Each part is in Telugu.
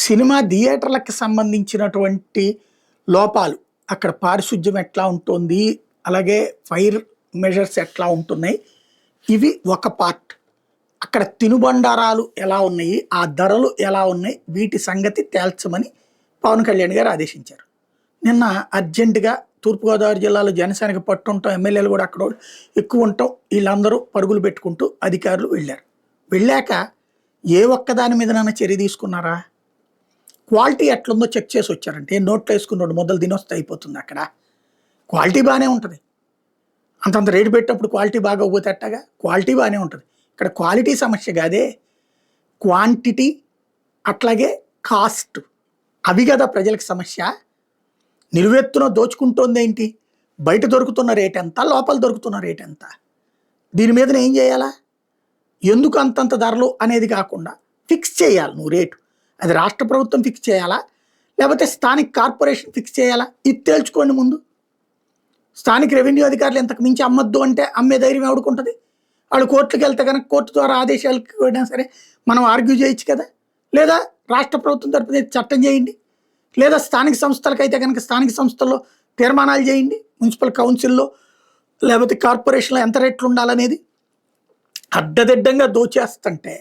సినిమా థియేటర్లకు సంబంధించినటువంటి లోపాలు, అక్కడ పారిశుధ్యం ఎట్లా ఉంటుంది, అలాగే ఫైర్ మెజర్స్ ఎట్లా ఉంటున్నాయి, ఇవి ఒక పార్ట్. అక్కడ తినుబండారాలు ఎలా ఉన్నాయి, ఆ ధరలు ఎలా ఉన్నాయి, వీటి సంగతి తేల్చమని పవన్ కళ్యాణ్ గారు ఆదేశించారు. నిన్న అర్జెంటుగా తూర్పుగోదావరి జిల్లాలో జనసేనకి పట్టుంటాం, ఎమ్మెల్యేలు కూడా అక్కడ ఎక్కువ ఉంటాం, వీళ్ళందరూ పరుగులు పెట్టుకుంటూ అధికారులు వెళ్ళారు. వెళ్ళాక ఏ ఒక్కదాని మీదనైనా చర్య తీసుకున్నారా? క్వాలిటీ ఎట్లుందో చెక్ చేసి వచ్చారంటే నోట్లో వేసుకున్నాడు మొదలు తినొస్తే అయిపోతుంది. అక్కడ క్వాలిటీ బాగానే ఉంటుంది, అంతంత రేటు పెట్టినప్పుడు క్వాలిటీ బాగా పోతే అట్టగా క్వాలిటీ బాగానే ఉంటుంది. ఇక్కడ క్వాలిటీ సమస్య కాదే, క్వాంటిటీ అట్లాగే కాస్ట్, అవి కదా ప్రజలకు సమస్య. నిలువెత్తున దోచుకుంటోంది ఏంటి? బయట దొరుకుతున్న రేట్ ఎంత, లోపల దొరుకుతున్న రేట్ ఎంత, దీని మీద ఏం చేయాలా, ఎందుకు అంతంత ధరలు అనేది కాకుండా ఫిక్స్ చేయాలి నువ్వు రేటు. అది రాష్ట్ర ప్రభుత్వం ఫిక్స్ చేయాలా, లేకపోతే స్థానిక కార్పొరేషన్ ఫిక్స్ చేయాలా, ఇది తేల్చుకోండి ముందు. స్థానిక రెవెన్యూ అధికారులు ఇంతకు మించి అమ్మద్దు అంటే అమ్మే ధైర్యం ఎవడుకుంటుంది? వాళ్ళు కోర్టుకు వెళ్తే కనుక కోర్టు ద్వారా ఆదేశాలకు అయినా సరే మనం ఆర్గ్యూ చేయొచ్చు కదా. లేదా రాష్ట్ర ప్రభుత్వం తరపున చట్టం చేయండి, లేదా స్థానిక సంస్థలకైతే కనుక స్థానిక సంస్థల్లో తీర్మానాలు చేయండి, మున్సిపల్ కౌన్సిల్లో లేకపోతే కార్పొరేషన్లో ఎంత రేట్లు ఉండాలనేది. అడ్డదిడ్డంగా దోచేస్తుంటే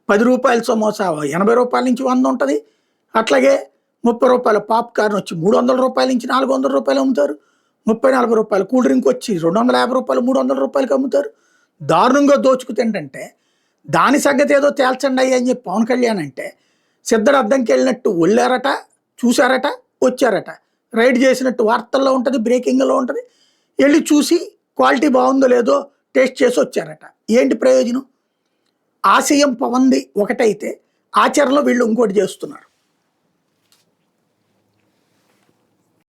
10 రూపాయల సమోసా 80 రూపాయల నుంచి 100 ఉంటుంది. అట్లాగే 30 రూపాయల పాప్కార్న్ వచ్చి 300 రూపాయల నుంచి 400 రూపాయలు అమ్ముతారు. 30-40 రూపాయలు కూల్ డ్రింక్ వచ్చి 250 రూపాయలు 300 రూపాయలకి అమ్ముతారు. దారుణంగా దోచుకుతుంటే దాని సంగతి ఏదో తేల్చండి అయ్యి అని చెప్పి పవన్ కళ్యాణ్ అంటే సిద్ధడు అద్దంకి వెళ్ళినట్టు వెళ్ళారట, చూశారట, వచ్చారట, రైడ్ చేసినట్టు వార్తల్లో ఉంటుంది, బ్రేకింగ్లో ఉంటుంది. వెళ్ళి చూసి క్వాలిటీ బాగుందో లేదో టేస్ట్ చేసి వచ్చారట. ఏంటి ప్రయోజనం? ఆశయం పవన్ది ఒకటైతే ఆచరణలో వీళ్ళు ఇంకోటి చేస్తున్నారు.